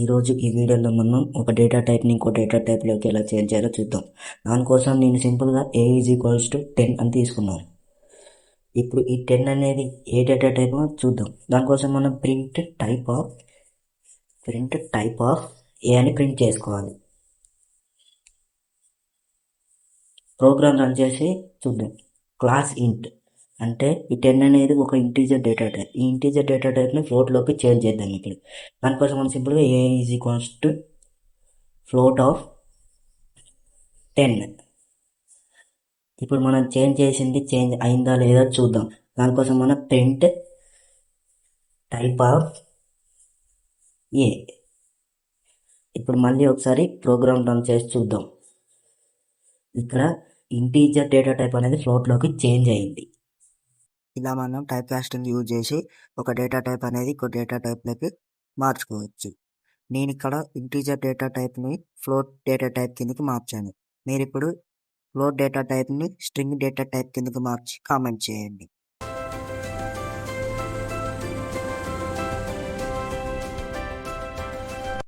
ఈరోజు ఈ వీడియోలో మనం ఒక డేటా టైప్ని ఇంకో డేటా టైప్లోకి ఎలా చేంజ్ చేయాలో చూద్దాం. దానికోసం నేను సింపుల్గా a = 10 అని తీసుకున్నాను. ఇప్పుడు ఈ 10 అనేది ఏ డేటా టైప్ చూద్దాం. దానికోసం మనం ప్రింట్ టైప్ ఆఫ్ ఏ అని ప్రింట్ చేసుకోవాలి. ప్రోగ్రామ్ రన్ చేసి చూద్దాం. క్లాస్ ఇంట్ అంటే ఈ 10 అనేది ఒక ఇంటీజర్ డేటా టైప్. ఈ ఇంటీజర్ డేటా టైప్ని ఫ్లోట్లోకి చేంజ్ చేద్దాం. ఇప్పుడు దానికోసం మనం సింపుల్గా a float of 10. ఇప్పుడు మనం చేంజ్ అయిందా లేదా చూద్దాం. దానికోసం మనం ప్రింట్ టైప్ ఆఫ్ ఏ. ఇప్పుడు మళ్ళీ ఒకసారి ప్రోగ్రామ్ రన్ చేసి చూద్దాం. ఇక్కడ ఇంటీజర్ డేటా టైప్ అనేది ఫ్లోట్లోకి చేంజ్ అయింది. ఇలా మనం టైప్ కాస్టింగ్ యూజ్ చేసి ఒక డేటా టైప్ అనేది ఇంకో డేటా టైప్లోకి మార్చుకోవచ్చు. నేను ఇక్కడ ఇంటీజర్ డేటా టైప్ని ఫ్లోట్ డేటా టైప్ కిందకి మార్చాను. మీరు ఇప్పుడు ఫ్లోట్ డేటా టైప్ని స్ట్రింగ్ డేటా టైప్ కిందకి మార్చి కామెంట్ చేయండి.